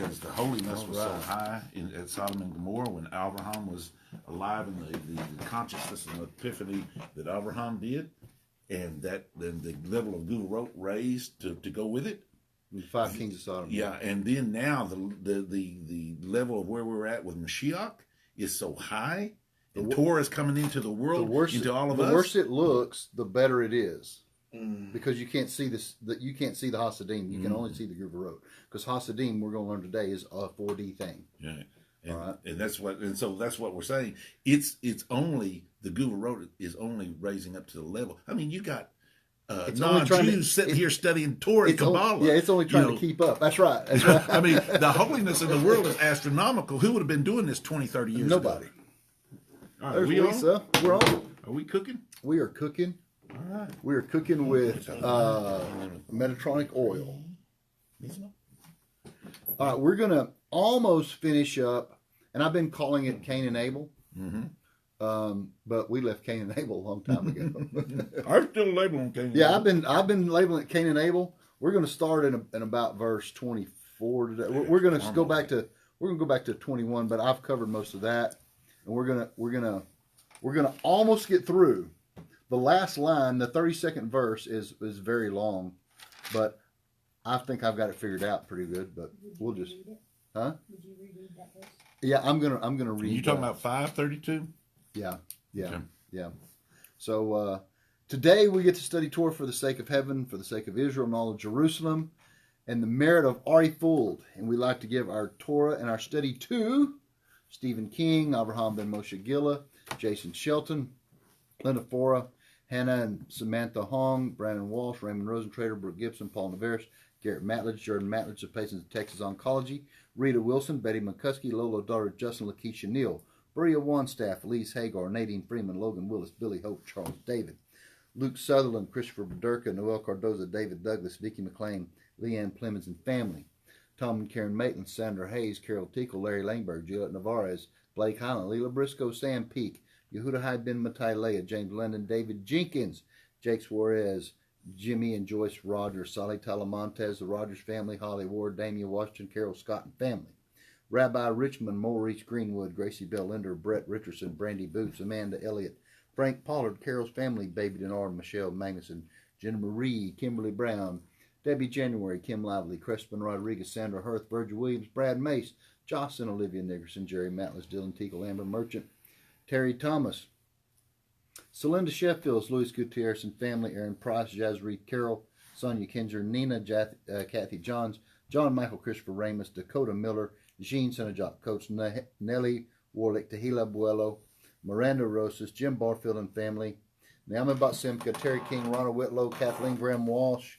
because the holiness was so high at Sodom and Gomorrah when Abraham was alive, and the consciousness and epiphany that Abraham did, and that then the level of Gevurot raised to go with it. The 5 kings of Sodom. Yeah, and then now the level of where we're at with Mashiach is so high, and Torah is coming into the world, into all of us. The worse it looks, the better it is. Because you can't see this, you can't see the Hasidim. You can only see the Gevurot. Because Hasidim, we're going to learn today, is a 4D thing. Yeah, and, all right. And so that's what we're saying. It's only the Gevurot is only raising up to the level. I mean, you got non-Jews sitting here studying Torah and Kabbalah. It's only trying to keep up. That's right. That's right. I mean, the holiness of the world is astronomical. Who would have been doing this 20, 30 years Nobody. ago? All right, there's Lisa. We're on. Are we cooking? We are cooking. All right. We are cooking with Mediteronic oil. All right, we're going to almost finish up, and I've been calling it Cain and Abel, but we left Cain and Abel a long time ago. I'm still labeling Cain and Abel. I've been labeling it Cain and Abel. We're going to start in about verse 24 today. We're going to go back to 21, but I've covered most of that, and we're gonna almost get through. The last line, the 32nd verse, is very long, but I think I've got it figured out pretty good. But we'll just, huh? Would you reread that verse? Yeah, I'm gonna read. You talking about 5:32? Yeah. Okay. Yeah. So today we get to study Torah for the sake of heaven, for the sake of Israel and all of Jerusalem, and the merit of Ari Fuld. And we like to give our Torah and our study to Stephen King, Abraham Ben Moshe Gilla, Jason Shelton, Linda Fora, Hannah and Samantha Hong, Brandon Walsh, Raymond Rosentrader, Brooke Gibson, Paul Navarre, Garrett Matledge, Jordan Matledge of Patients of Texas Oncology, Rita Wilson, Betty McCuskey, Lola Daughter, Justin Lakeisha Neal, Bria Wanstaff, Elise Hagar, Nadine Freeman, Logan Willis, Billy Hope, Charles David, Luke Sutherland, Christopher Berderka, Noel Cardoza, David Douglas, Vicki McLean, Leanne Plemons and family, Tom and Karen Maitland, Sandra Hayes, Carol Tickle, Larry Langberg, Juliet Navarez, Blake Highland, Leela Briscoe, Sam Peak, Yehuda Hyde Ben Matai Leah, James Lennon, David Jenkins, Jake Suarez, Jimmy and Joyce Rogers, Sally Talamontes, the Rogers family, Holly Ward, Damian Washington, Carol Scott and family, Rabbi Richmond, Maurice Greenwood, Gracie Bell Linder, Brett Richardson, Brandy Boots, Amanda Elliott, Frank Pollard, Carol's family, Baby Denard, Michelle Magnuson, Jenna Marie, Kimberly Brown, Debbie January, Kim Lively, Crespin Rodriguez, Sandra Hurth, Virgil Williams, Brad Mace, Jocelyn Olivia Nickerson, Jerry Matlis, Dylan Teagle, Amber Merchant, Terry Thomas, Celinda Sheffield, Louis Gutierrez and family, Aaron Price, Jazreed Carroll, Sonia Kinzer, Nina, Kathy Johns, John Michael Christopher Ramus, Dakota Miller, Jean Senajok Coates, Nellie Warlick, Tehila Buello, Miranda Rosas, Jim Barfield and family, Naomi Botsimka, Terry King, Ronald Whitlow, Kathleen Graham Walsh,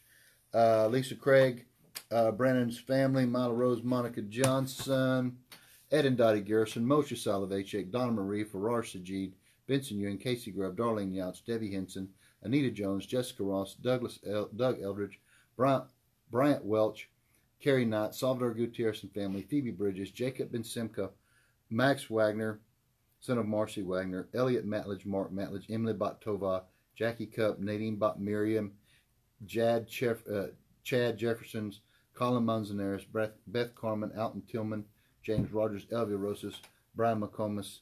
Lisa Craig, Brandon's family, Mila Rose, Monica Johnson, Ed and Dottie Garrison, Moshe Salavachek, Donna Marie, Farrar Sajid, Vincent Ewing, Casey Grubb, Darlene Yachts, Debbie Henson, Anita Jones, Jessica Ross, Doug Eldridge, Bryant Welch, Carrie Knight, Salvador Gutierrez and family, Phoebe Bridges, Jacob Ben Simca, Max Wagner, son of Marcy Wagner, Elliot Matledge, Mark Matledge, Emily Bot-Tova, Jackie Cup, Nadine Bot-Miriam, Chad Jeffersons, Colin Manzanares, Beth Carmen, Alton Tillman, James Rogers, Elvia Rosas, Brian McComas,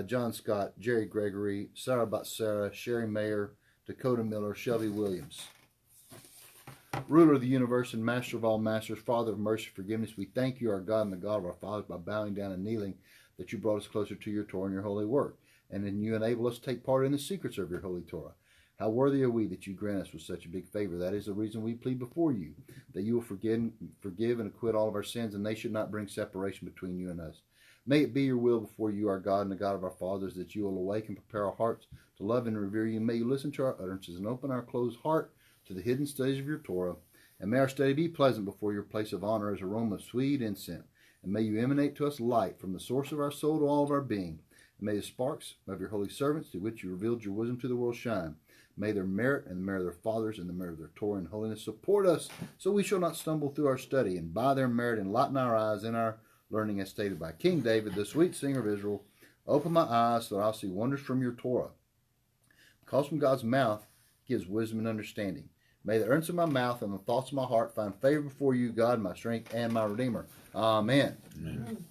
John Scott, Jerry Gregory, Sarah Batsara, Sherry Mayer, Dakota Miller, Shelby Williams. Ruler of the universe and master of all masters, Father of mercy, forgiveness, we thank you, our God and the God of our fathers, by bowing down and kneeling, that you brought us closer to your Torah and your holy word, and then you enable us to take part in the secrets of your holy Torah. How worthy are we that you grant us with such a big favor? That is the reason we plead before you, that you will forgive and acquit all of our sins, and they should not bring separation between you and us. May it be your will before you, our God and the God of our fathers, that you will awake and prepare our hearts to love and revere you. May you listen to our utterances and open our closed heart to the hidden studies of your Torah. And may our study be pleasant before your place of honor as aroma of sweet incense. And may you emanate to us light from the source of our soul to all of our being. And may the sparks of your holy servants, through which you revealed your wisdom to the world, shine. May their merit and the merit of their fathers and the merit of their Torah and holiness support us, so we shall not stumble through our study. And by their merit enlighten our eyes in our learning, as stated by King David, the sweet singer of Israel. Open my eyes so that I'll see wonders from your Torah. Because from God's mouth gives wisdom and understanding. May the utterance of my mouth and the thoughts of my heart find favor before you, God, my strength and my Redeemer. Amen. Amen.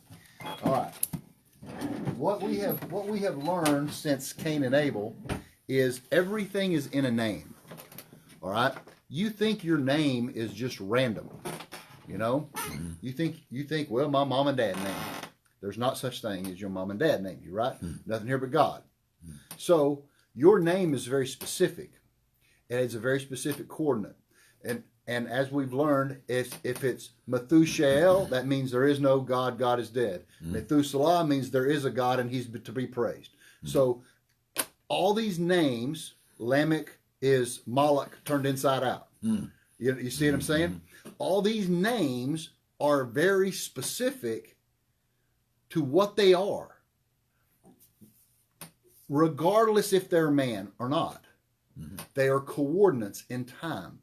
All right. What we have learned since Cain and Abel is everything is in a name. All right. You think your name is just random. You know, you think, well, my mom and dad named me. There's not such thing as your mom and dad named you, right? Nothing here but God. So your name is very specific. It has a very specific coordinate. And as we've learned, if it's Methuselah, that means there is no God, God is dead. Methuselah means there is a God and he's to be praised. So all these names, Lamech is Moloch turned inside out. You see what I'm saying? All these names are very specific to what they are, regardless if they're man or not. They are coordinates in time.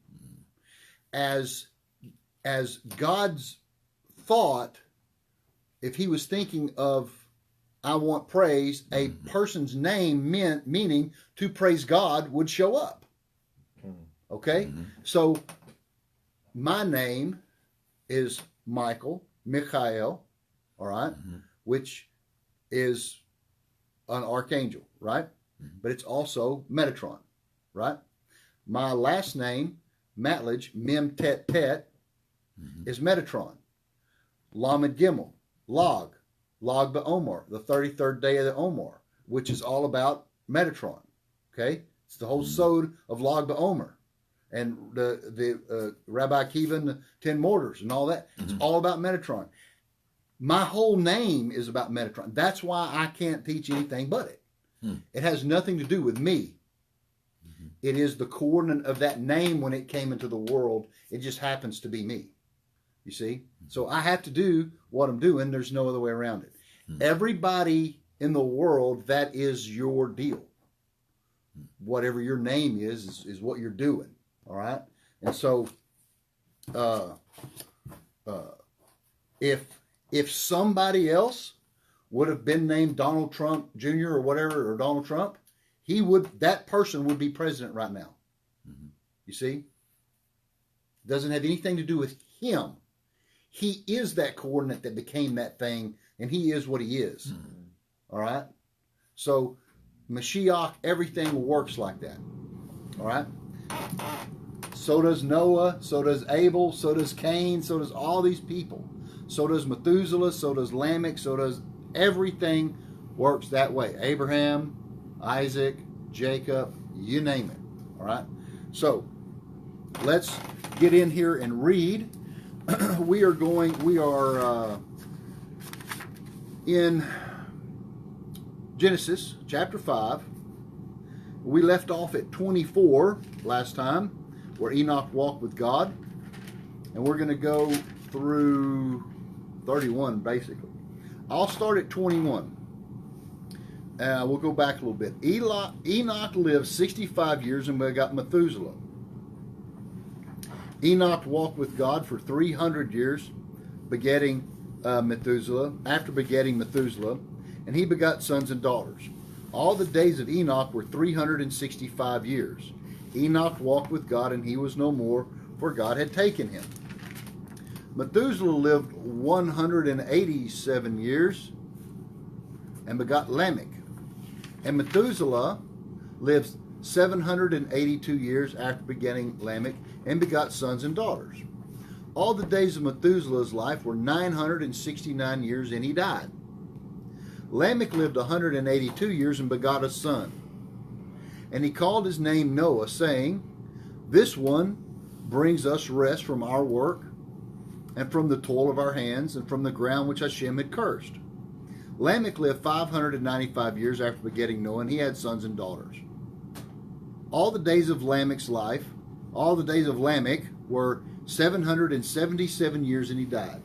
As God's thought, if he was thinking of, I want praise, a person's name meaning to praise God would show up. Okay? So my name is Michael, all right, which is an archangel, right? But it's also Metatron, right? My last name, Matledge, Mem Tet Tet, is Metatron. Lamed Gimel, Log Ba'omar, the 33rd day of the Omar, which is all about Metatron. Okay? It's the whole sod of Log Ba'omar. And the Rabbi Akiva and the 10 mortars and all that. It's all about Metatron. My whole name is about Metatron. That's why I can't teach anything but it. It has nothing to do with me. It is the coordinate of that name when it came into the world. It just happens to be me. You see? So I have to do what I'm doing. There's no other way around it. Everybody in the world, that is your deal. Whatever your name is what you're doing. All right? And so if somebody else would have been named Donald Trump Jr. or whatever, or Donald Trump, that person would be president right now. You see? Doesn't have anything to do with him. He is that coordinate that became that thing, and he is what he is. All right? So, Mashiach, everything works like that. All right? So does Noah, so does Abel, so does Cain, so does all these people. So does Methuselah, so does Lamech, so does everything works that way. Abraham, Isaac, Jacob, you name it. All right? So, let's get in here and read. We are in Genesis chapter 5. We left off at 24 last time, where Enoch walked with God. And we're going to go through 31, basically. I'll start at 21. We'll go back a little bit. Enoch lived 65 years and we got Methuselah. Enoch walked with God for 300 years, begetting Methuselah, after begetting Methuselah, and he begot sons and daughters. All the days of Enoch were 365 years. Enoch walked with God, and he was no more, for God had taken him. Methuselah lived 187 years and begot Lamech. And Methuselah lived 782 years after begetting Lamech and begot sons and daughters. All the days of Methuselah's life were 969 years, and he died. Lamech lived 182 years and begot a son. And he called his name Noah, saying, This one brings us rest from our work and from the toil of our hands and from the ground which Hashem had cursed. Lamech lived 595 years after begetting Noah, and he had sons and daughters. All the days of Lamech's life, all the days of Lamech were 777 years, and he died.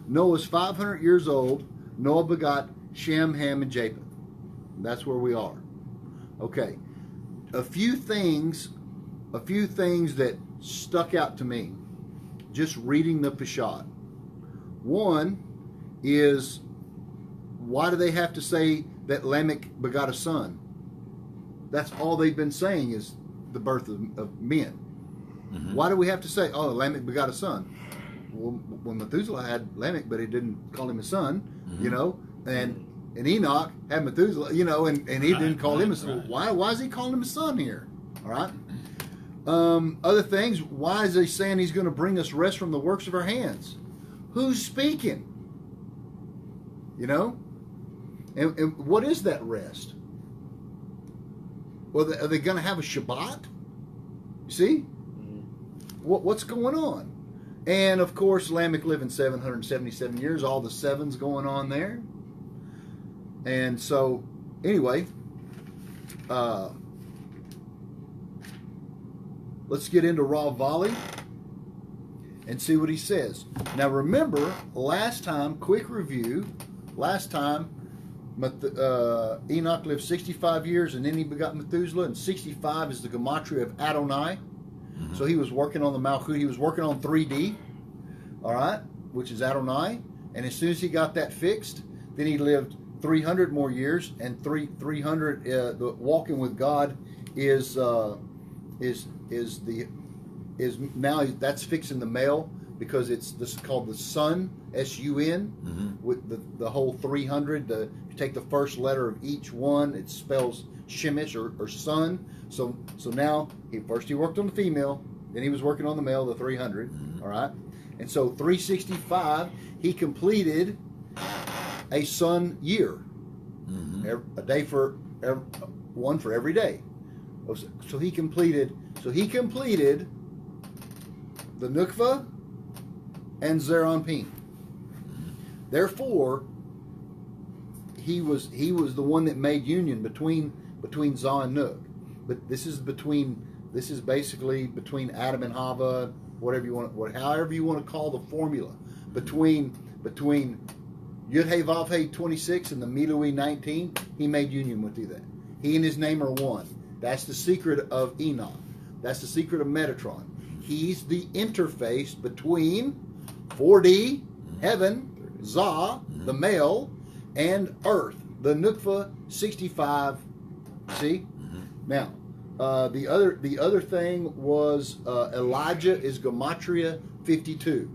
Noah was 500 years old. Noah begot Shem, Ham, and Japheth. That's where we are. Okay. A few things that stuck out to me just reading the Peshat. One is, why do they have to say that Lamech begot a son? That's all they've been saying is the birth of men. Why do we have to say, oh, Lamech begot a son? Well, when Methuselah had Lamech, but he didn't call him a son, you know, and Enoch had Methuselah, you know, and he didn't call him a son. Why is he calling him a son here? All right. Other things, why is he saying he's going to bring us rest from the works of our hands? Who's speaking? You know? And what is that rest? Well, are they going to have a Shabbat? You see? What's going on? And, of course, Lamech living 777 years. All the sevens going on there. And so, anyway, let's get into Rav Valley and see what he says. Now, remember, last time, quick review, last time, Enoch lived 65 years, and then he begot Methuselah, and 65 is the gematria of Adonai. So he was working on the Malchut. He was working on 3D, all right, which is Adonai. And as soon as he got that fixed, then he lived 300 more years, and 300. The walking with God is now that's fixing the male, because this is called the Sun, S-U-N, with the whole 300. You take the first letter of each one, it spells Shemesh or sun. So now he worked on the female, then he was working on the male, the 300. All right, and so 365 he completed a sun year, a day for one for every day. So he completed the Nukva and Zeranpin. Therefore, he was the one that made union between Zah and Nuk. But this is basically between Adam and Hava, however you want to call the formula, between Yud Hey Vav Hey 26 and the Milui 19. He made union with you. That he and his name are one. That's the secret of Enoch. That's the secret of Metatron. He's the interface between 4D, heaven, Zah, the male, and earth, the Nukva 65. See? Now, the other thing was Elijah is gematria 52,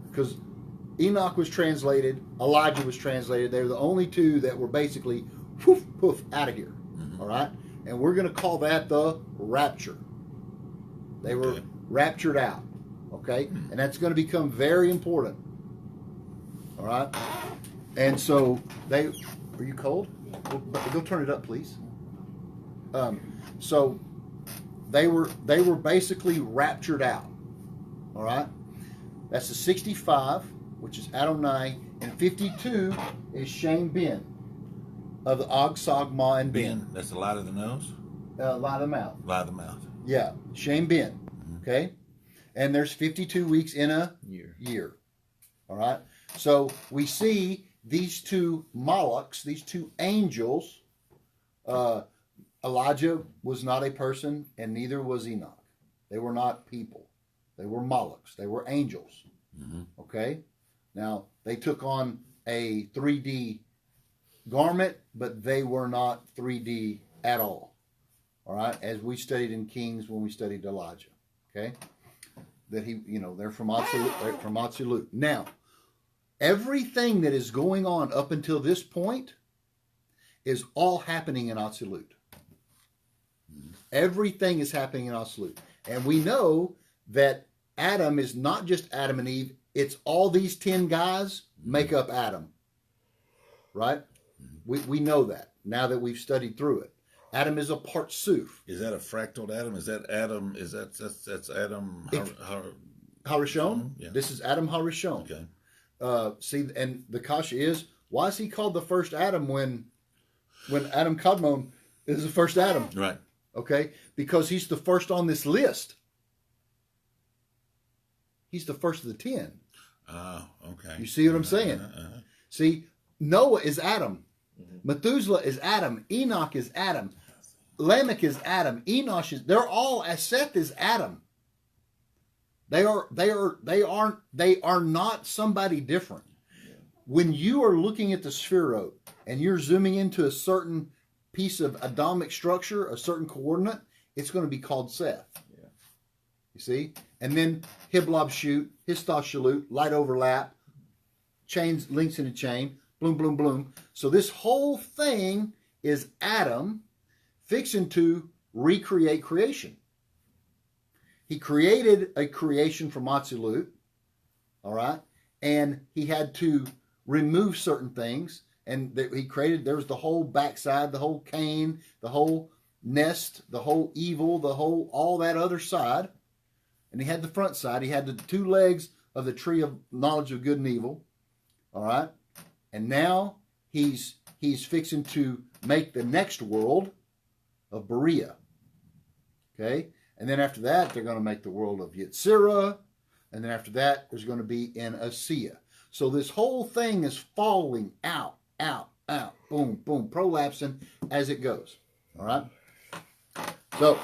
because Enoch was translated, Elijah was translated. They were the only two that were basically poof poof out of here. All right, and we're going to call that the rapture. They were raptured out. Okay, and that's going to become very important. All right, and so are you cold? Go turn it up, please. So they were basically raptured out. All right, that's the 65, which is Adonai, and 52 is Shem Ben of the Og, Sog, Ma, and Ben. That's the light of the nose. Light of the mouth. Light of the mouth. Yeah, Shem Ben. Okay, and there's 52 weeks in a year. All right, so we see these two Molochs, these two angels. Elijah was not a person, and neither was Enoch. They were not people. They were Molochs. They were angels. Okay? Now, they took on a 3D garment, but they were not 3D at all. All right? As we studied in Kings when we studied Elijah. Okay? That they're from Atzilut. Now, everything that is going on up until this point is all happening in Atzilut. Everything is happening in Atzilut. And we know that Adam is not just Adam and Eve. It's all these 10 guys make up Adam. Right? We know that now that we've studied through it. Adam is a Partsuf. Is that a fractal Adam? Is that Adam? That's Adam Harishon? Yeah. This is Adam Harishon. Okay. See, and the kasha is, why is he called the first Adam when Adam Kadmon is the first Adam? Right. Okay, because he's the first on this list. He's the first of the 10. Oh, okay. You see what I'm saying? See, Noah is Adam. Methuselah is Adam. Enoch is Adam. Lamech is Adam. Enosh is. They're all as Seth is Adam. They are not somebody different. When you are looking at the Sphirot and you're zooming into a certain piece of Adamic structure, a certain coordinate, it's going to be called Seth. You see? And then Hiblob shoot, Histah shalut, light overlap, chains, links in a chain, bloom, bloom, bloom. So this whole thing is Adam fixing to recreate creation. He created a creation from Atzilut, all right? And he had to remove certain things. And he created, there was the whole backside, the whole Cain, the whole nest, the whole evil, the whole, all that other side. And he had the front side. He had the two legs of the tree of knowledge of good and evil. All right. And now he's fixing to make the next world of Berea. Okay. And then after that, they're going to make the world of Yetzirah. And then after that, there's going to be an Asiya. So this whole thing is falling out, out, out, boom, boom, prolapsing as it goes. All right. So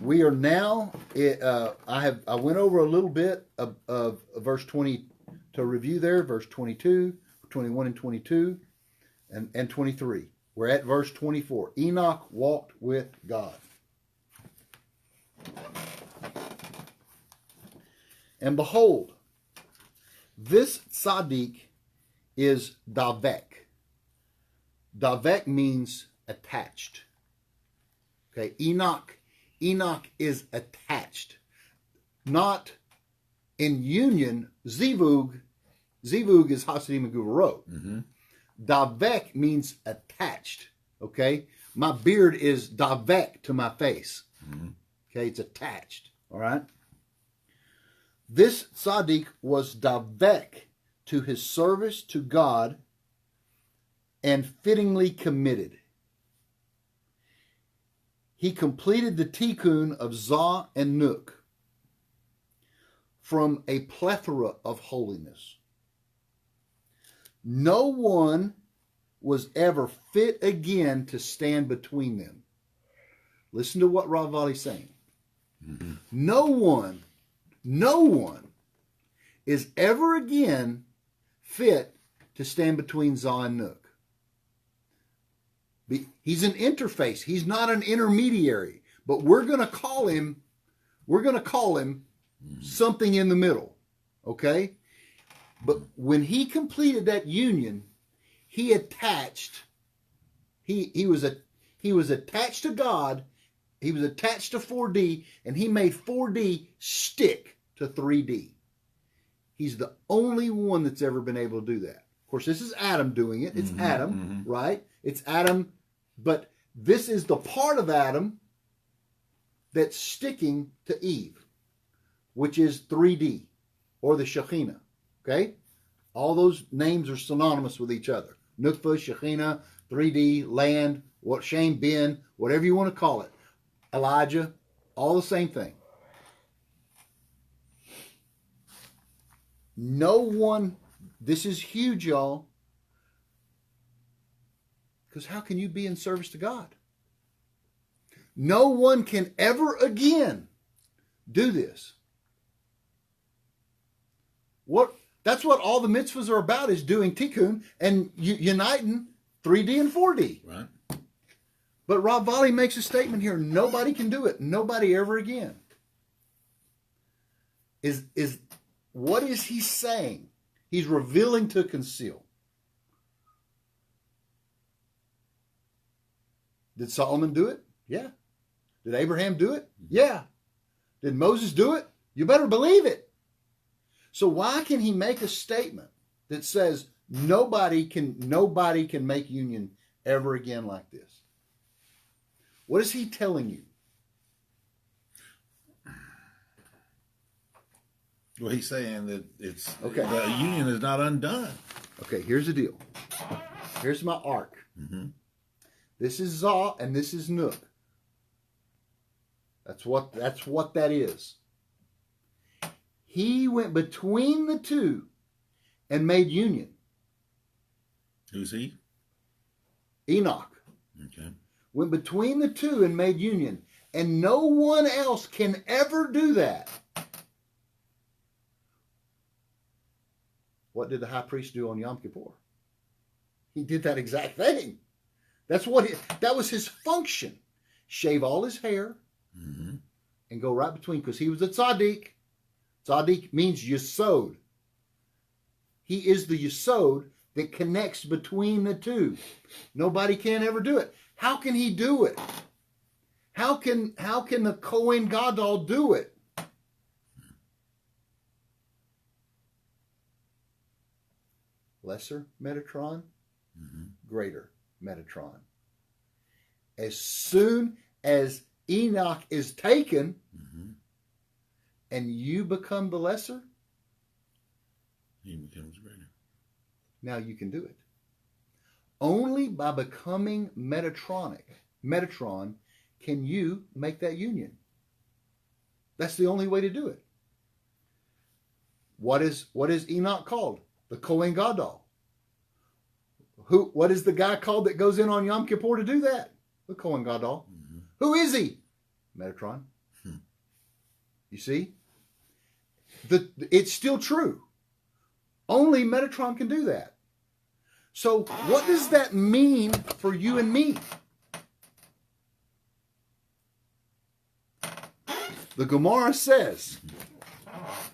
we are now. I went over a little bit of verse 20 to review there. Verse 22, 21, and 22, and 23. We're at verse 24. Enoch walked with God. And behold, this tzaddik is davek. Davek means attached. Okay, Enoch is attached. Not in union, zivug is hasidim and guvarot. Mm-hmm. Davek means attached. Okay, my beard is davek to my face. Mm-hmm. Okay, it's attached. All right. This tzaddik was davek to his service to God and fittingly committed. He completed the tikkun of Zah and Nuk from a plethora of holiness. No one was ever fit again to stand between them. Listen to what Rav Vali's saying. Mm-hmm. No one is ever again fit to stand between Zah and Nuk. He's an interface. He's not an intermediary. But we're going to call him something in the middle. Okay? But when he completed that union, he attached. He was attached to God. He was attached to 4D, and he made 4D stick to 3D. He's the only one that's ever been able to do that. Of course, this is Adam doing it. It's Adam, right? It's Adam, but this is the part of Adam that's sticking to Eve, which is 3D, or the Shekhinah, okay? All those names are synonymous with each other. Nukva, Shekhinah, 3D, land, Shem, Ben, whatever you want to call it. Elijah, all the same thing. No one, this is huge, y'all. Because how can you be in service to God? No one can ever again do this. That's what all the mitzvahs are about, is doing tikkun and uniting 3D and 4D. Right. But Rav Vali makes a statement here. Nobody can do it. Nobody ever again. What is he saying? He's revealing to conceal. Did Solomon do it? Yeah. Did Abraham do it? Yeah. Did Moses do it? You better believe it. So why can he make a statement that says nobody can make union ever again like this? What is he telling you? Well, he's saying that it's okay. The union is not undone. Okay, here's the deal. Here's my arc. Mm-hmm. This is Zah and this is Nuk. That's what that is. He went between the two and made union. Who's he? Enoch. Okay. Went between the two and made union. And no one else can ever do that. What did the high priest do on Yom Kippur? He did that exact thing. That was his function. Shave all his hair. Mm-hmm. and go right between, because he was a tzaddik. Tzaddik means yesod. He is the yesod that connects between the two. Nobody can ever do it. How can he do it? How can the Kohen Gadol do it? Lesser Metatron, greater Metatron. As soon as Enoch is taken, and you become the lesser, he becomes greater. Now you can do it. Only by becoming Metatron, can you make that union. That's the only way to do it. What is Enoch called? The Kohen Gadol. What is the guy called that goes in on Yom Kippur to do that? The Kohen Gadol. Who is he? Metatron. You see? It's still true. Only Metatron can do that. So what does that mean for you and me? The Gemara says,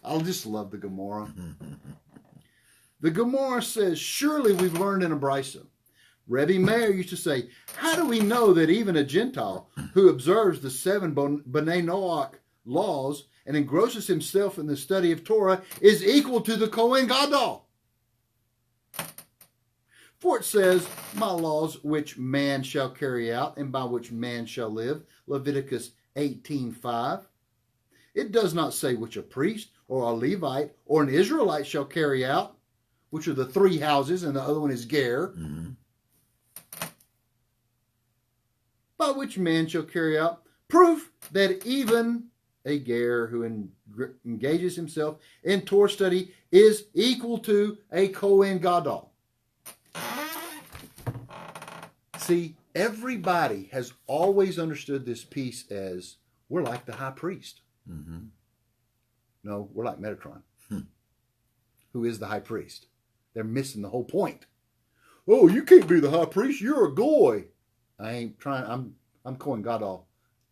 I just love the Gemara. The Gemara says, surely we've learned in a brisa. Rebbe Meir used to say, how do we know that even a Gentile who observes the 7 B'nai Noach laws and engrosses himself in the study of Torah is equal to the Kohen Gadol? For it says, my laws which man shall carry out and by which man shall live, Leviticus 18:5. It does not say which a priest or a Levite or an Israelite shall carry out, which are the 3 houses and the other one is Ger. By which man shall carry out, proof that even a Ger who engages himself in Torah study is equal to a Kohen Gadol. See, everybody has always understood this piece as we're like the high priest. No, we're like Metatron, who is the high priest. They're missing the whole point. Oh, you can't be the high priest. You're a goy. I ain't trying. I'm Kohen Gadol.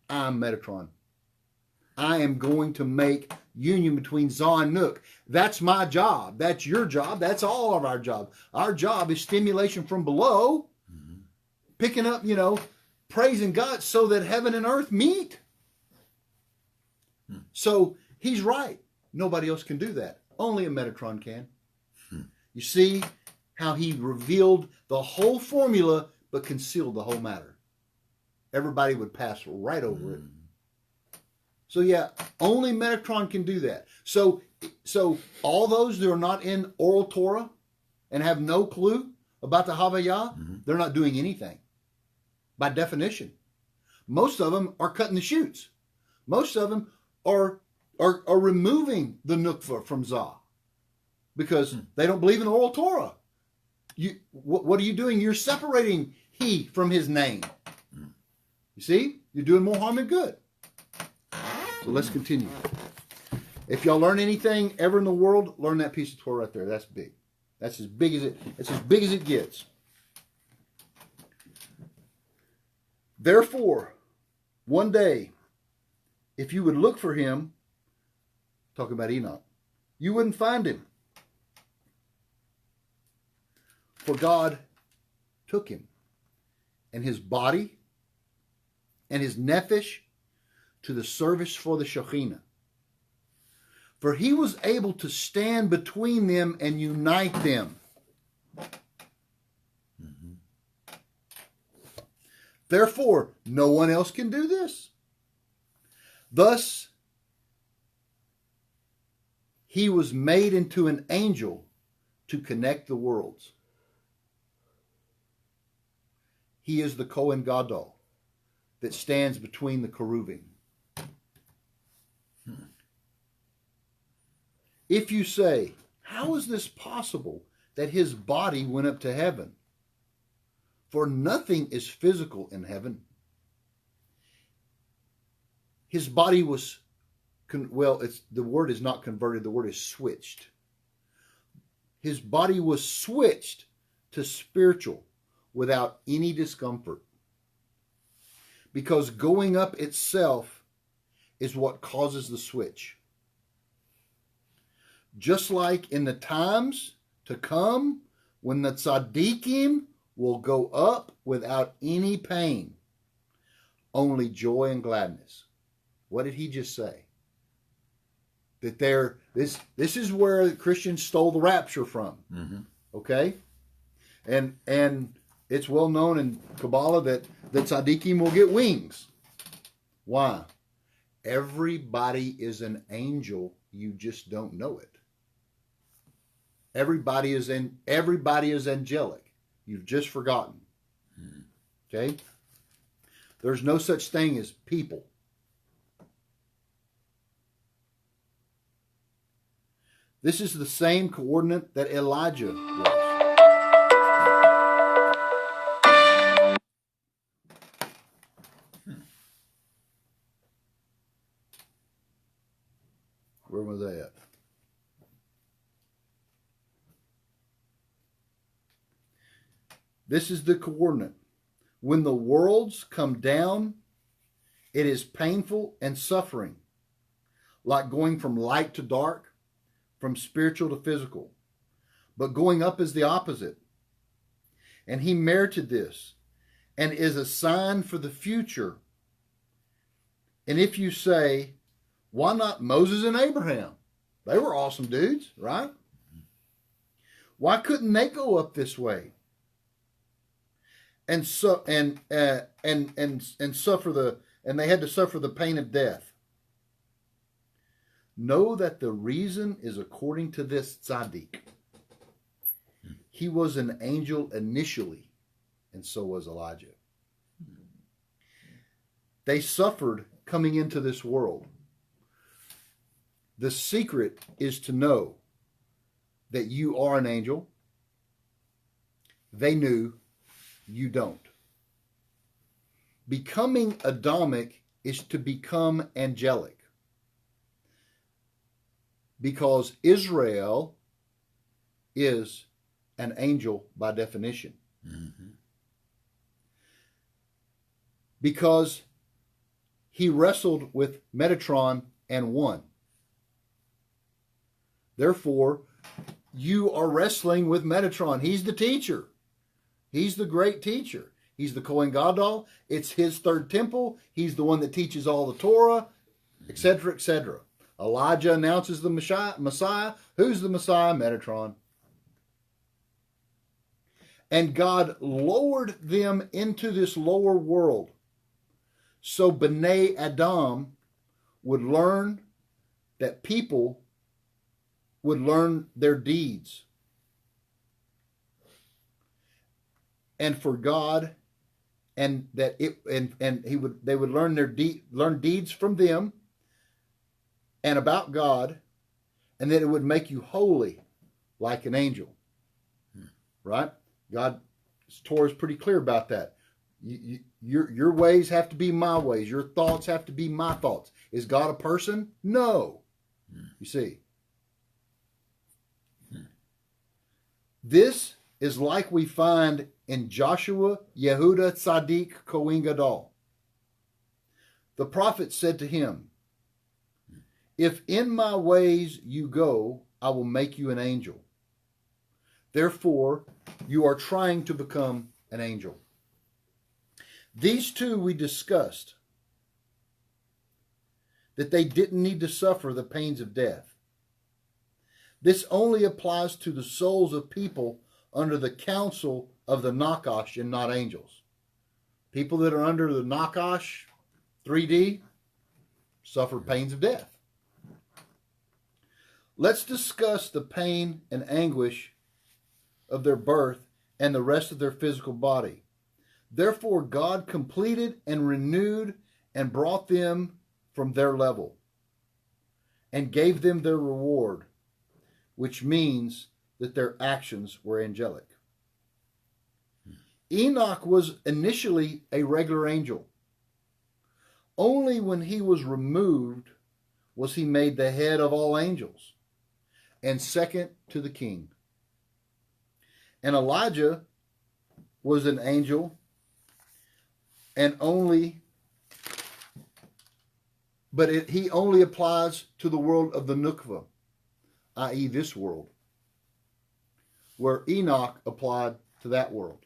I'm Metatron. I am going to make union between Zah and Nook. That's my job. That's your job. That's all of our job. Our job is stimulation from below, picking up, praising God so that heaven and earth meet. So he's right. Nobody else can do that. Only a Metatron can. You see how he revealed the whole formula but concealed the whole matter. Everybody would pass right over it. So yeah, only Metatron can do that. So all those that are not in oral Torah and have no clue about the Havayah, they're not doing anything. By definition. Most of them are cutting the shoots. Most of them are removing the nukva from Zah because they don't believe in the oral Torah. What are you doing? You're separating he from his name. You see? You're doing more harm than good. So let's continue. If y'all learn anything ever in the world, learn that piece of Torah right there. That's big. That's as big as it gets. Therefore, one day, if you would look for him, talking about Enoch, you wouldn't find him. For God took him and his body and his nephesh to the service for the Shekhinah. For he was able to stand between them and unite them. Therefore, no one else can do this. Thus, he was made into an angel to connect the worlds. He is the Kohen Gadol that stands between the Keruvim. If you say, how is this possible that his body went up to heaven? For nothing is physical in heaven. His body was, the word is not converted, the word is switched. His body was switched to spiritual without any discomfort. Because going up itself is what causes the switch. Just like in the times to come, when the tzaddikim will go up without any pain, only joy and gladness. What did he just say? That this is where Christians stole the rapture from. Mm-hmm. Okay? And it's well known in Kabbalah that the tzaddikim will get wings. Why? Everybody is an angel, you just don't know it. Everybody is angelic. You've just forgotten. Okay? There's no such thing as people. This is the same coordinate that Elijah was. Where was I at? This is the coordinate. When the worlds come down, it is painful and suffering, like going from light to dark, from spiritual to physical. But going up is the opposite. And he merited this and is a sign for the future. And if you say, why not Moses and Abraham? They were awesome dudes, right? Why couldn't they go up this way? And suffer they had to suffer the pain of death. Know that the reason is according to this tzaddik. He was an angel initially, and so was Elijah. They suffered coming into this world. The secret is to know that you are an angel. They knew, you don't. Becoming Adamic is to become angelic. Because Israel is an angel by definition. Mm-hmm. Because he wrestled with Metatron and won. Therefore, you are wrestling with Metatron. He's the teacher. He's the great teacher. He's the Kohen Gadol. It's his third temple. He's the one that teaches all the Torah, etc., etc. Elijah announces the Messiah. Who's the Messiah? Metatron. And God lowered them into this lower world so B'nai Adam would learn that people would learn their deeds. And for God, and that they would learn learn deeds from them and about God, and that it would make you holy like an angel. Right? God's Torah is pretty clear about that. Your ways have to be my ways. Your thoughts have to be my thoughts. Is God a person? No. You see. This is like we find in Joshua, Yehuda, Tzaddik, Kohen Gadol. The prophet said to him, if in my ways you go, I will make you an angel. Therefore, you are trying to become an angel. These two we discussed, that they didn't need to suffer the pains of death. This only applies to the souls of people under the counsel of the Nakash and not angels. People that are under the Nakash, 3D, suffer pains of death. Let's discuss the pain and anguish of their birth and the rest of their physical body. Therefore, God completed and renewed and brought them from their level and gave them their reward, which means that their actions were angelic. Enoch was initially a regular angel. Only when he was removed was he made the head of all angels and second to the king. And Elijah was an angel and only but he only applies to the world of the Nukva, i.e. this world, where Enoch applied to that world.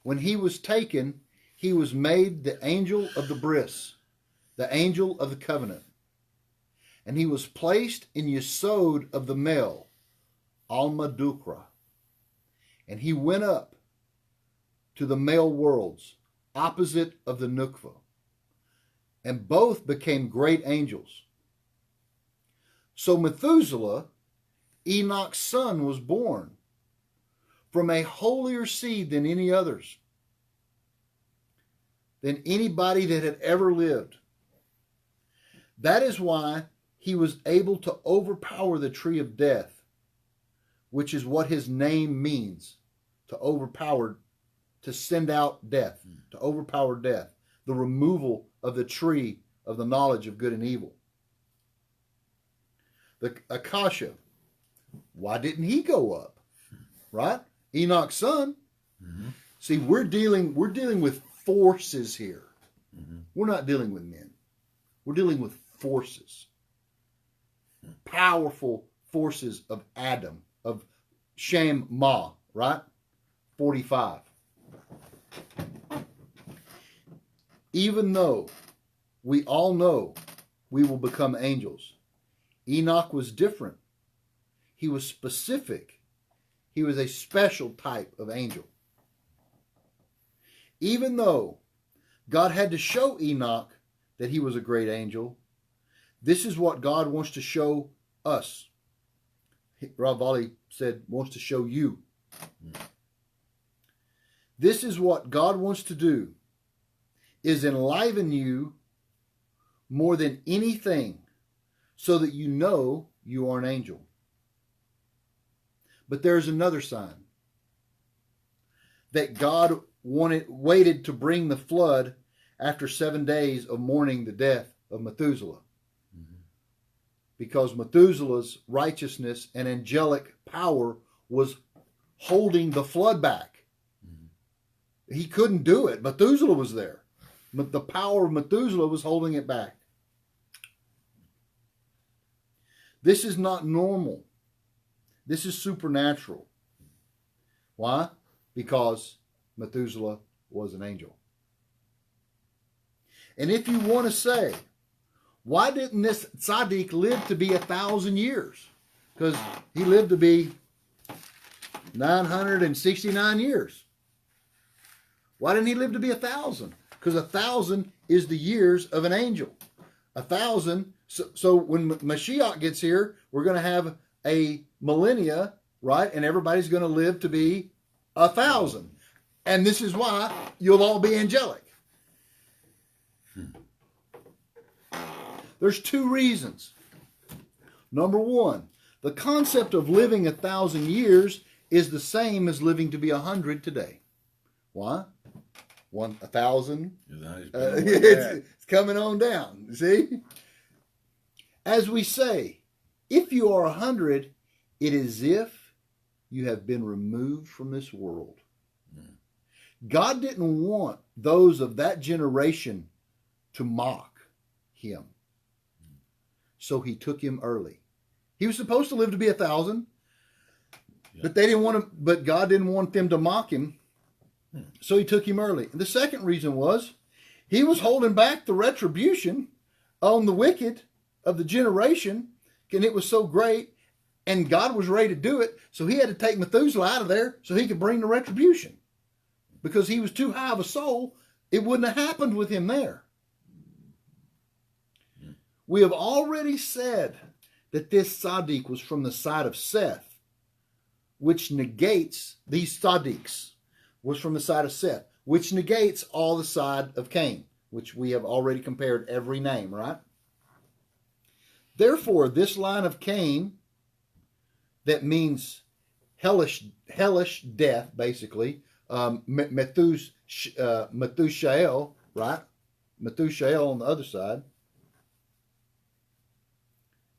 When he was taken, he was made the angel of the bris, the angel of the covenant. And he was placed in Yesod of the male, Alma Dukra. And he went up to the male worlds, opposite of the Nukva. And both became great angels. So Methuselah, Enoch's son, was born from a holier seed than any others, than anybody that had ever lived. That is why he was able to overpower the tree of death, which is what his name means, to overpower, to send out death, to overpower death, the removal of the tree of the knowledge of good and evil. The Akasha, why didn't he go up? Right? Enoch's son. Mm-hmm. See, we're dealing with forces here. Mm-hmm. We're not dealing with men. We're dealing with forces. Powerful forces of Adam, of Shem Ma, right? 45. Even though we all know we will become angels, Enoch was different. He was specific. He was a special type of angel. Even though God had to show Enoch that he was a great angel, this is what God wants to show us. Rav Vali said, wants to show you. This is what God wants to do, is enliven you more than anything, so that you know you are an angel. But there's another sign. That God waited to bring the flood after 7 days of mourning the death of Methuselah. Mm-hmm. Because Methuselah's righteousness and angelic power was holding the flood back. Mm-hmm. He couldn't do it. Methuselah was there. But the power of Methuselah was holding it back. This is not normal. This is supernatural. Why? Because Methuselah was an angel. And if you want to say, why didn't this tzaddik live to be 1,000 years? Because he lived to be 969 years. Why didn't he live to be 1,000? Because 1,000 is the years of an angel. 1,000. So when Mashiach gets here, we're going to have a millennia, right? And everybody's going to live to be 1,000. And this is why you'll all be angelic. There's two reasons. Number one, the concept of living 1,000 years is the same as living to be 100 today. Why? 1,000. It's coming on down. See? As we say, if you are 100, it is as if you have been removed from this world. God didn't want those of that generation to mock him. So he took him early. He was supposed to live to be 1,000, but they didn't want to, but God didn't want them to mock him. So he took him early. And the second reason was he was holding back the retribution on the wicked of the generation, and it was so great, and God was ready to do it, so he had to take Methuselah out of there so he could bring the retribution. Because he was too high of a soul, it wouldn't have happened with him there. We have already said that this tzaddik was from the side of Seth, which negates, these tzaddiks was from the side of Seth, which negates all the side of Cain, which we have already compared every name, right? Therefore, this line of Cain, that means hellish death, basically, Methushael, right? Methushael on the other side,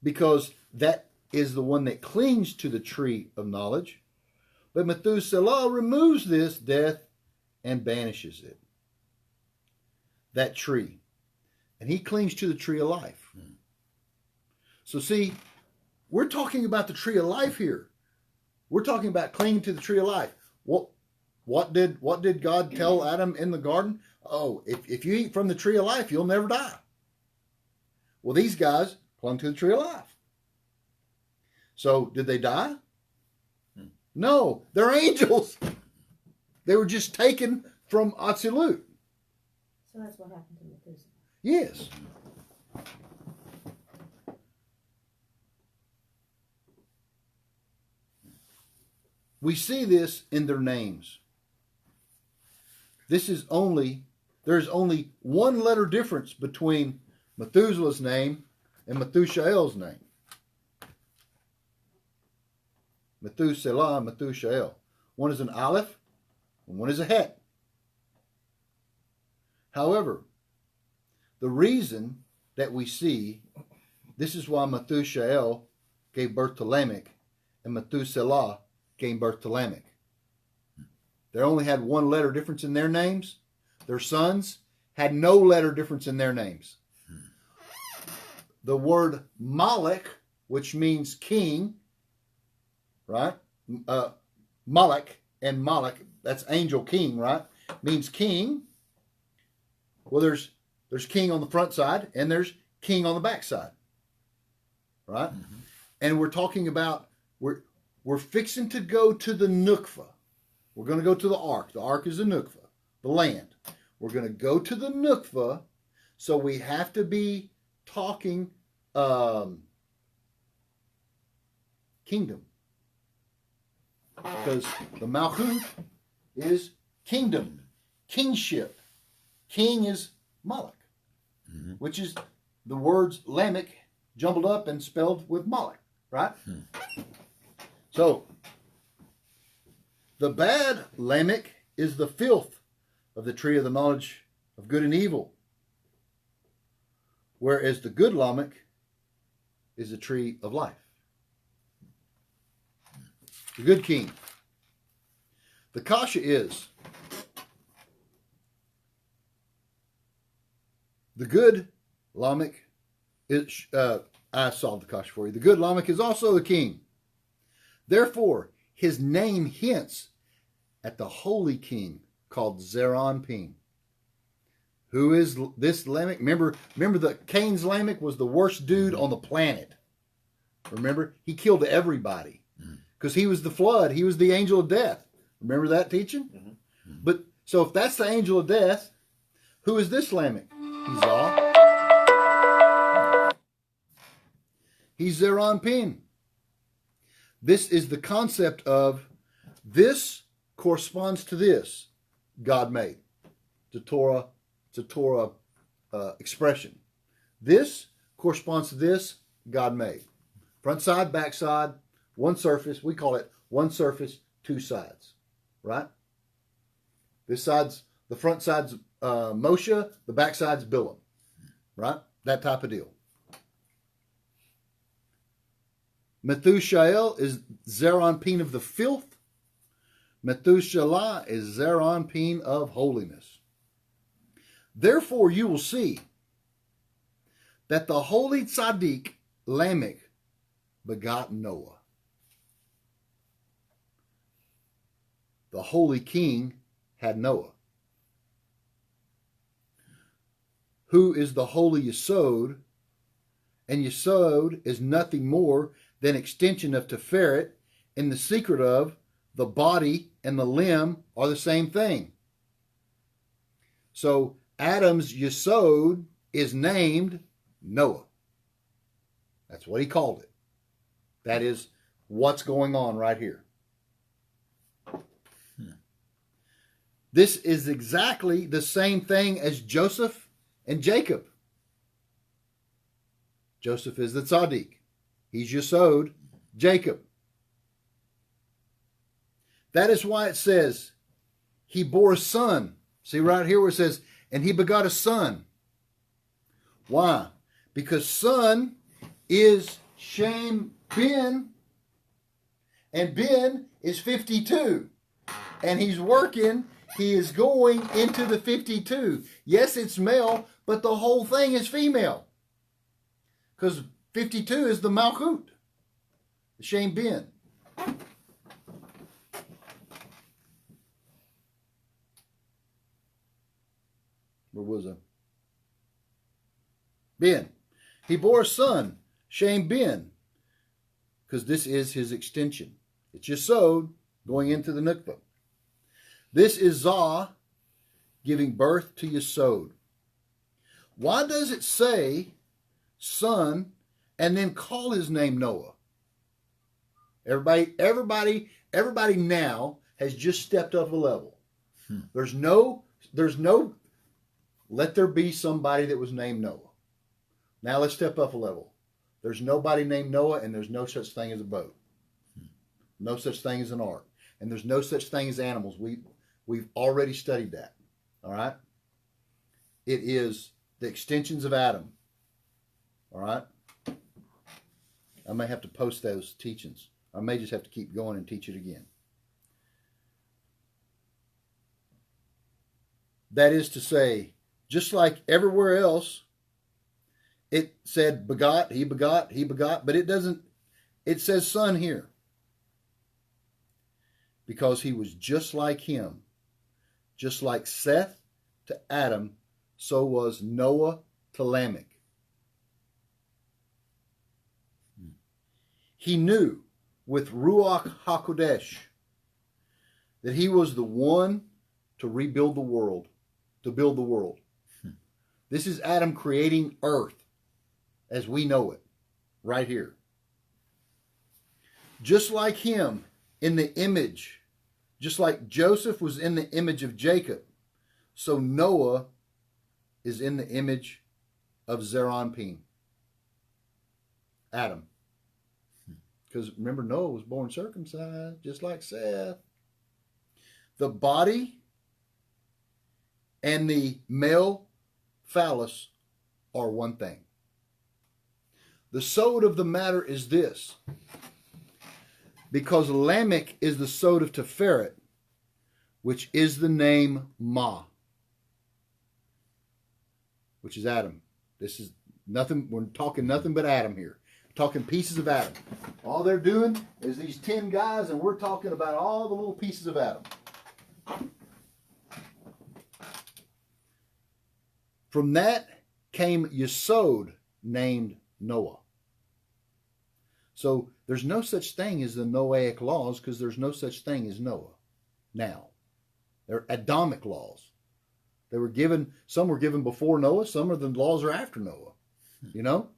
because that is the one that clings to the tree of knowledge. But Methuselah removes this death and banishes it. That tree. and he clings to the tree of life. So see, we're talking about the tree of life here. We're talking about clinging to the tree of life. What did God tell Adam in the garden? Oh, if you eat from the tree of life, you'll never die. Well, these guys clung to the tree of life. So did they die? No, they're angels. They were just taken from Atzilut. So that's what happened to Methuselah. Yes. We see this in their names. There's only one letter difference between Methuselah's name and Methushael's name. Methuselah, Methushael. One is an aleph and one is a het. However, the reason that we see, this is why Methushael gave birth to Lamech and Methuselah gave birth to Lamech. They only had one letter difference in their names. Their sons had no letter difference in their names. The word Malek, which means king, right? Malek and Malek, that's angel king, right? Means king. Well, there's king on the front side and there's king on the back side, right? Mm-hmm. And we're talking about, we're fixing to go to the Nukva. We're going to go to the ark. The ark is the Nukva, the land. We're going to go to the Nukva, so we have to be talking kingdom. Because the Malchut is kingdom, kingship. King is Malek, mm-hmm. which is the words Lamech jumbled up and spelled with Malek, right? Mm-hmm. So, the bad Lamech is the filth of the tree of the knowledge of good and evil, whereas the good Lamech is the tree of life. The good king. The kasha is, the good Lamech is, I solved the kasha for you. The good Lamech is also the king. Therefore, his name hints at the holy king called Zeranpin. Who is this Lamech? Remember that Cain's Lamech was the worst dude on the planet. Remember? He killed everybody. Because he was the flood. He was the angel of death. Remember that teaching? Mm-hmm. But so if that's the angel of death, who is this Lamech? He's Zeranpin. This is the concept of this corresponds to this God made. It's a Torah expression. This corresponds to this God made. Front side, back side, one surface. We call it one surface, two sides. Right? The front side's Moshe, the back side's Bilam. Right? That type of deal. Methushael is Zeranpin of the filth. Methuselah is Zeranpin of holiness. Therefore you will see that the holy tzaddik Lamech begot Noah. The holy king had Noah. Who is the holy Yesod? And Yesod is nothing more than extension of Tiferet, and the secret of the body and the limb are the same thing. So Adam's Yesod is named Noah. That's what he called it. That is what's going on right here. This is exactly the same thing as Joseph and Jacob. Joseph is the tzaddik. He's Yesod, Jacob. That is why it says, he bore a son. See right here where it says, and he begot a son. Why? Because son is Shem Ben, and Ben is 52. And he's working he is going into the 52. Yes, it's male, but the whole thing is female. Because 52 is the Malchut, the Shem Ben. Where was I? Ben. He bore a son, Shem Ben, because this is his extension. It's Yesod going into the Nukva. This is Zah giving birth to Yesod. Why does it say son and then call his name Noah? Everybody now has just stepped up a level. There's no, let there be somebody that was named Noah. Now let's step up a level. There's nobody named Noah, and there's no such thing as a boat. No such thing as an ark. And there's no such thing as animals. We've already studied that. All right? It is the extensions of Adam. All right? I may have to post those teachings. I may just have to keep going and teach it again. That is to say, just like everywhere else, it said begot, he begot, but it doesn't, it says son here. Because he was just like him. Just like Seth to Adam, so was Noah to Lamech. He knew with Ruach HaKodesh that he was the one to rebuild the world, to build the world. This is Adam creating earth as we know it, right here. Just like him, in the image, just like Joseph was in the image of Jacob, so Noah is in the image of Zeranpin, Adam. Because remember, Noah was born circumcised, just like Seth. The body and the male phallus are one thing. The sod of the matter is this. Because Lamech is the sod of Teferet, which is the name Ma, which is Adam. This is nothing, we're talking nothing but Adam here. We're talking pieces of Adam. All they're doing is these 10 guys, and we're talking about all the little pieces of Adam. From that came Yesod, named Noah. So there's no such thing as the Noahic laws because there's no such thing as Noah now. They're Adamic laws. They were given, some were given before Noah, some of the laws are after Noah. You know?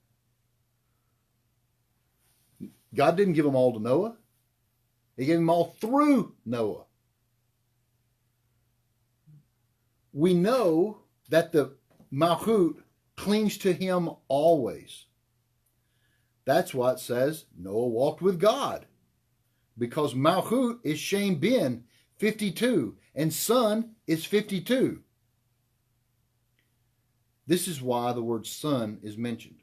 God didn't give them all to Noah. He gave them all through Noah. We know that the Malchut clings to him always. That's why it says Noah walked with God. Because Malchut is Shem Ben, 52, and son is 52. This is why the word son is mentioned.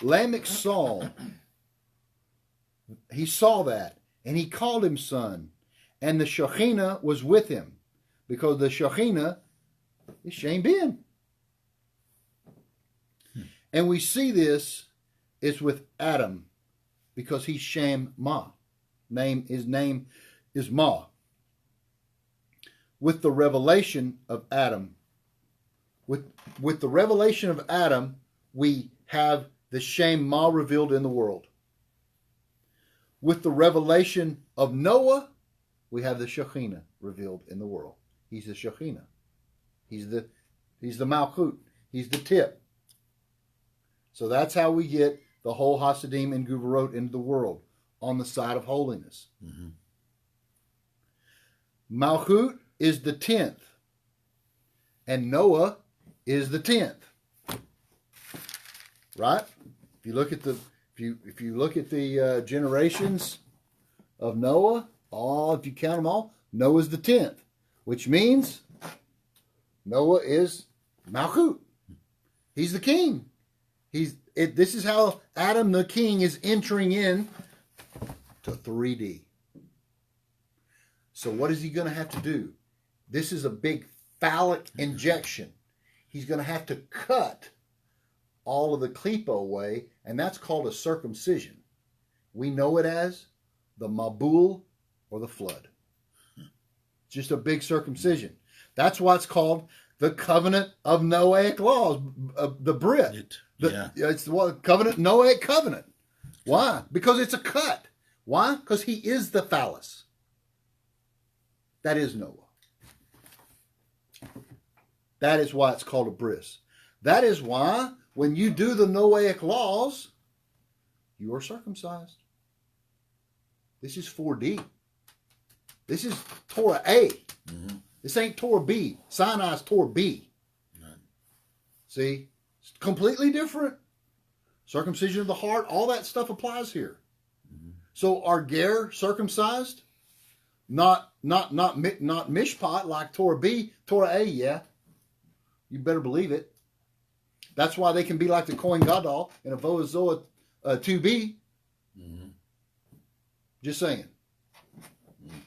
Lamech saw, he saw that, and he called him son. And the Shekhinah was with him, because the Shekhinah is Shem Ben. And we see this is with Adam, because he's Shem Ma. His name is Ma. With the revelation of Adam, with the revelation of Adam, we have the Shem Ma revealed in the world. With the revelation of Noah, we have the Shekhinah revealed in the world. He's the Shekhinah. He's the Malchut. He's the tip. So that's how we get the whole Hasidim and Guvarot into the world, on the side of holiness. Mm-hmm. Malchut is the 10th, and Noah is the 10th. Right? If you look at the generations of Noah, if you count them all, Noah's the 10th, which means Noah is Malchut. He's the king. This is how Adam the king is entering in to 3D. So what is he going to have to do? This is a big phallic injection. He's going to have to cut all of the klipa away, and that's called a circumcision. We know it as the Mabul or the flood. Just a big circumcision. That's why it's called the covenant of Noahic laws, the Brit. It's the covenant, Noahic covenant. Why? Because it's a cut. Why? Because he is the phallus. That is Noah. That is why it's called a bris. That is why when you do the Noahic laws, you are circumcised. This is 4D. This is Torah A. Mm-hmm. This ain't Torah B. Sinai's Torah B. Right. See? It's completely different. Circumcision of the heart, all that stuff applies here. Mm-hmm. So are Ger circumcised? Not mishpat like Torah B. Torah A, yeah. You better believe it. That's why they can be like the Kohen Gadol in a Voazoa 2B. Mm-hmm. Just saying. Mm-hmm.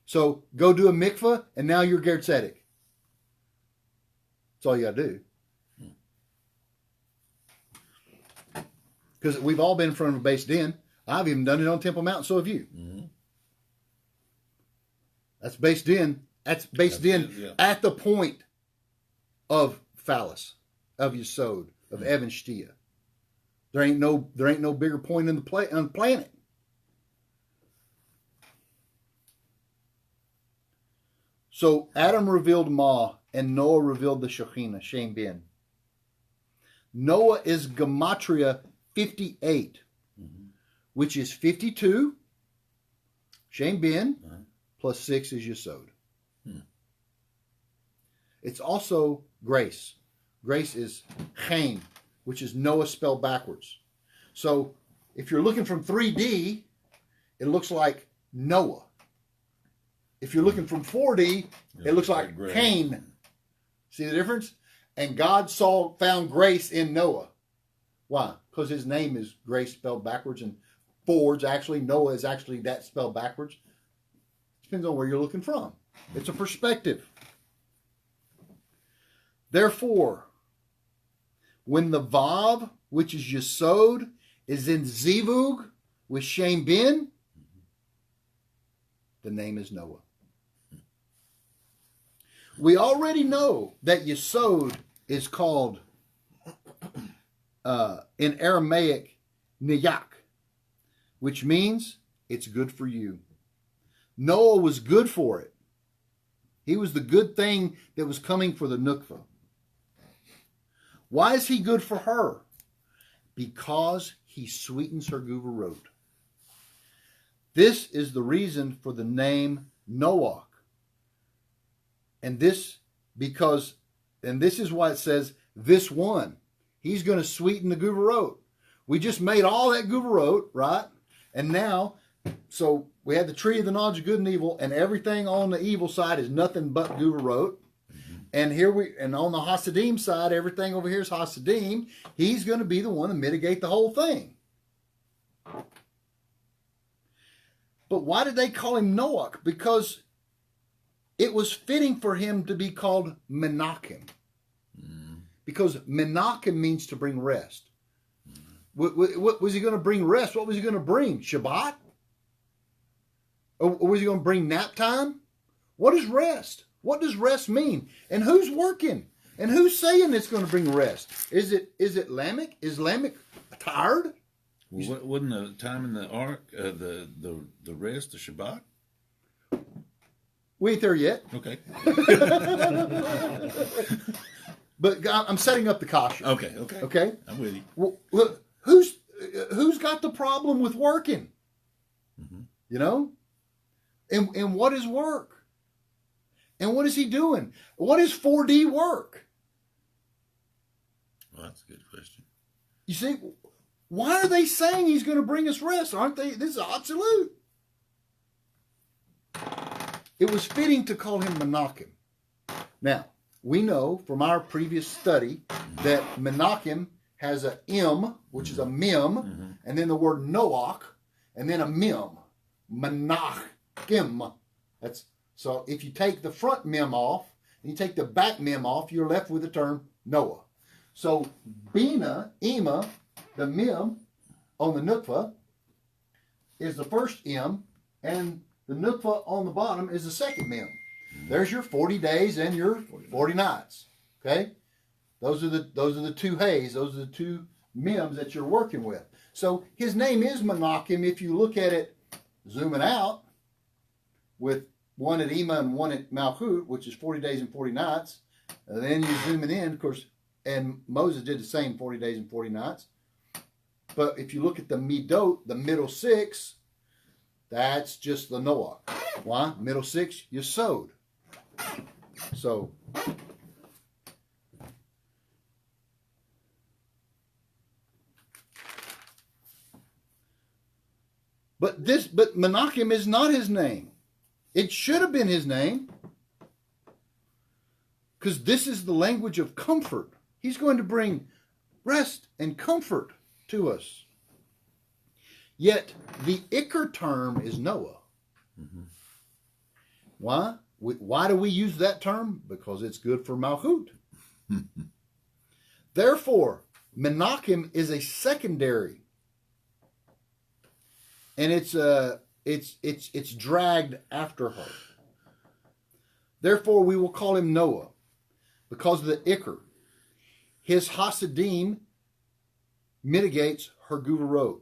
So go do a mikvah, and now you're Ger Tzedek. That's all you got to do. Because we've all been in front of a base din. I've even done it on Temple Mount, so have you. Mm-hmm. That's base din. That's base din yeah. At the point of phallus, of Yesod, of Evan Shtia. There ain't no bigger point in on the planet. So Adam revealed Ma, and Noah revealed the Shekhinah, Shem Ben. Noah is Gematria 58, mm-hmm. which is 52, Shem Ben, plus 6 is Yesod. Hmm. It's also grace. Grace is Cain, which is Noah spelled backwards. So if you're looking from 3D, it looks like Noah. If you're looking from 4D, it looks like Cain. See the difference? And God found grace in Noah. Why? Because his name is Grace spelled backwards, and Ford's actually, Noah is actually that spelled backwards. Depends on where you're looking from. It's a perspective. Therefore, when the Vav, which is Yesod, is in Zivug with Shem Ben, the name is Noah. We already know that Yesod is called, in Aramaic, Niyak, which means it's good for you. Noah was good for it. He was the good thing that was coming for the Nukva. Why is he good for her? Because he sweetens her Guvarot. This is the reason for the name Noach. And this is why it says, this one. He's going to sweeten the Guvarot. We just made all that Guvarot, right? And now, so we had the tree of the knowledge of good and evil, and everything on the evil side is nothing but Guvarot. Mm-hmm. And on the Hasidim side, everything over here is Hasidim. He's going to be the one to mitigate the whole thing. But why did they call him Noach? Because it was fitting for him to be called Menachem. Mm. Because Menachem means to bring rest. Mm. What was he going to bring rest? What was he going to bring? Shabbat? Or was he going to bring nap time? What is rest? What does rest mean? And who's working? And who's saying it's going to bring rest? Is it Lamech? Is Lamech tired? Well, wasn't the time in the ark the rest, the Shabbat? We ain't there yet. Okay. But I'm setting up the kasha. Okay. I'm with you. Well, look, who's got the problem with working? Mm-hmm. You know? And what is work? And what is he doing? What is 4D work? Well, that's a good question. You see, why are they saying he's going to bring us rest? Aren't they? This is absolute. It was fitting to call him Menachem. Now, we know from our previous study that Menachem has a M, which is a mem, and then the word Noach, and then a mem. Menachem. So if you take the front mem off and you take the back mem off, you're left with the term Noah. So Bina, Ema, the mem on the nukva is the first m, and the nukva on the bottom is the second mem. There's your 40 days and your 40 nights. Okay? Those are the two hays, those are the two mems that you're working with. So his name is Menachem. If you look at it zooming out with one at Ema and one at Malchut, which is 40 days and 40 nights, and then you zoom it in, of course, and Moses did the same 40 days and 40 nights. But if you look at the Midot, the middle six, that's just the Noah. Why? Middle six, you sowed. So, but Menachem is not his name. It should have been his name, because this is the language of comfort. He's going to bring rest and comfort to us. Yet the Iker term is Noah. Mm-hmm. Why? Why do we use that term? Because it's good for Malchut. Therefore, Menachem is a secondary, and it's dragged after her. Therefore, we will call him Noah because of the Iker. His Hasidim mitigates her Guvarot.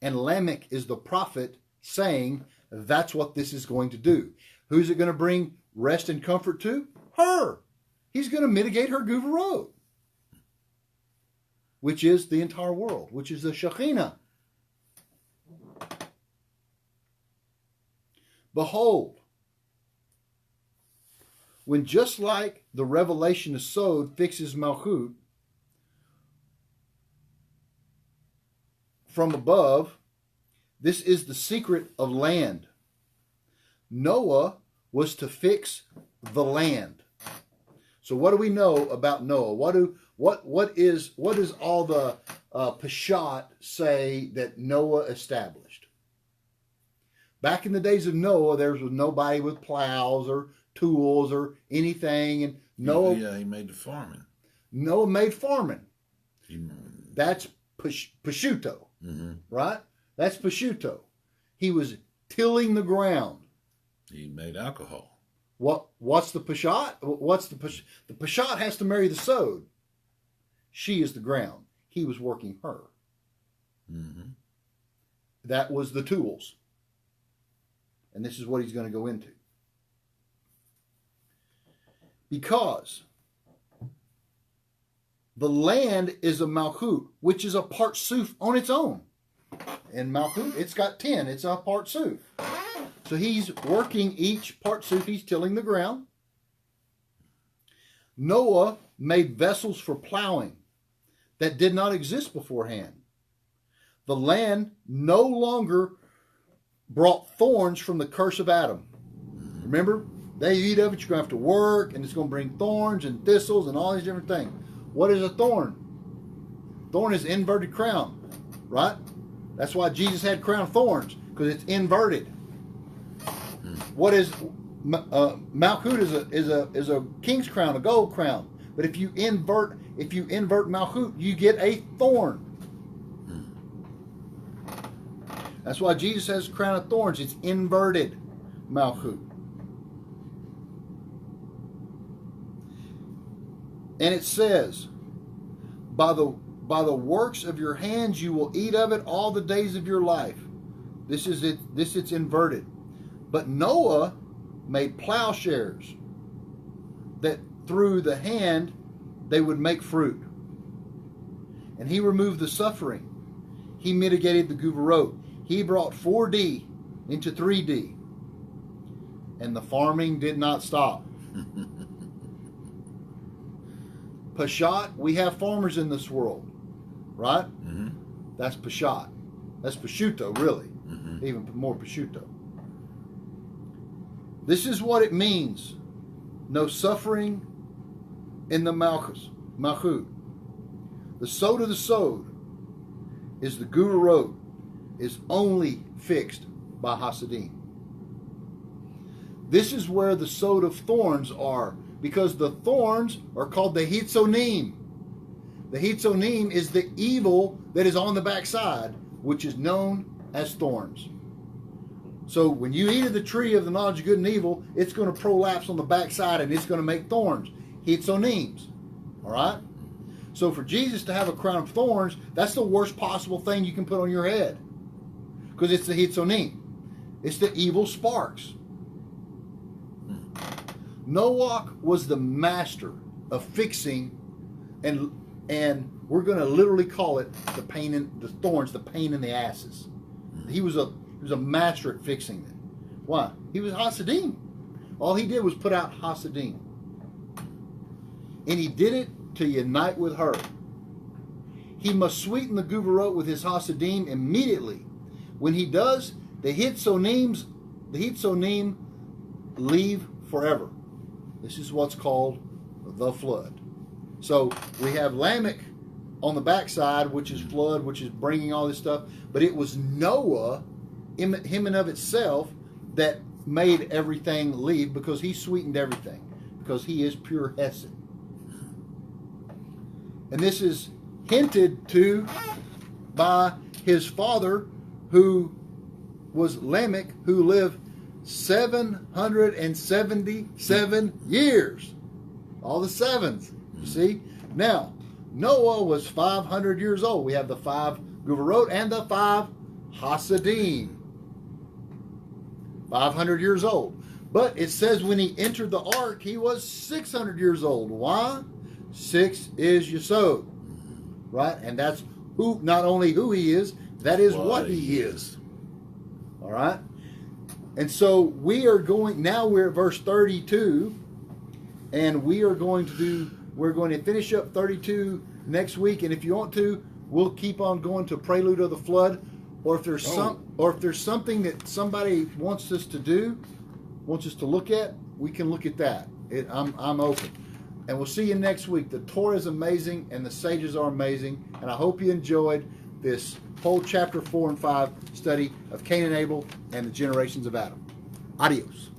And Lamech is the prophet saying that's what this is going to do. Who's it going to bring rest and comfort to? Her. He's going to mitigate her Guvarot, which is the entire world, which is the Shekhinah. Behold, when just like the revelation of Sod fixes Malchut from above, this is the secret of land. Noah was to fix the land. So what do we know about Noah? What is all the Peshat say that Noah established? Back in the days of Noah, there was nobody with plows or tools or anything, and Noah. Yeah, he made the farming. Noah made farming. That's Peshuto, right? That's Peshuto. He was tilling the ground. He made alcohol. What's the Peshat? The Peshat has to marry the Sod. She is the ground. He was working her. Mm-hmm. That was the tools. And this is what he's going to go into. Because the land is a Malchut, which is a part Suf on its own. And Malchut, it's got 10. It's a part Suf. So he's working each part Suf. He's tilling the ground. Noah made vessels for plowing that did not exist beforehand. The land no longer brought thorns from the curse of Adam. Remember? They eat of it, you're going to have to work, and it's going to bring thorns and thistles and all these different things. What is a thorn? Thorn is inverted crown, right? That's why Jesus had crown of thorns, because it's inverted. What is Malchut is a king's crown, a gold crown. But if you invert Malchut, you get a thorn. That's why Jesus has a crown of thorns. It's inverted Malchut. And it says, by the works of your hands you will eat of it all the days of your life. This is it. It's inverted. But Noah made plowshares that through the hand they would make fruit. And he removed the suffering. He mitigated the Guvarot. He brought 4D into 3D. And the farming did not stop. Peshat, we have farmers in this world, right? Mm-hmm. That's Peshat. That's Peshuto, really. Mm-hmm. Even more Peshuto. This is what it means. No suffering in the Malchut. The Sod of the Sod is the Guvarot, is only fixed by Hasidim. This is where the sod of thorns are, because the thorns are called the hitzonim. The hitzonim is the evil that is on the backside, which is known as thorns. So when you eat of the tree of the knowledge of good and evil, it's going to prolapse on the backside and it's going to make thorns. Hitzonims. All right? So for Jesus to have a crown of thorns, that's the worst possible thing you can put on your head. Because it's the hitzonim. It's the evil sparks. Noah was the master of fixing, and we're going to literally call it the pain in the thorns, the pain in the asses. He was a master at fixing them. Why? He was Hasidim. All he did was put out Hasidim. And he did it to unite with her. He must sweeten the Guvarot with his Hasidim immediately. When he does, the Hitzonim leave forever. This is what's called the flood. So we have Lamech on the backside, which is flood, which is bringing all this stuff. But it was Noah, him and of itself, that made everything leave, because he sweetened everything, because he is pure Hesed. And this is hinted to by his father, who was Lamech, who lived 777 years. All the sevens, you see? Now, Noah was 500 years old. We have the 5 Guvarot and the 5 Hasidim. 500 years old. But it says when he entered the ark, he was 600 years old. Why? 6 is Yesod. Right? And that's who, not only who he is, that is what he is. All right? And so we are going, now we're at verse 32, and we're going to finish up 32 next week. And if you want to, we'll keep on going to Prelude of the Flood, or if there's something that somebody wants us to do, wants us to look at, we can look at that. I'm open. And we'll see you next week. The Torah is amazing, and the sages are amazing. And I hope you enjoyed this whole chapter 4 and 5 study of Cain and Abel and the generations of Adam. Adios.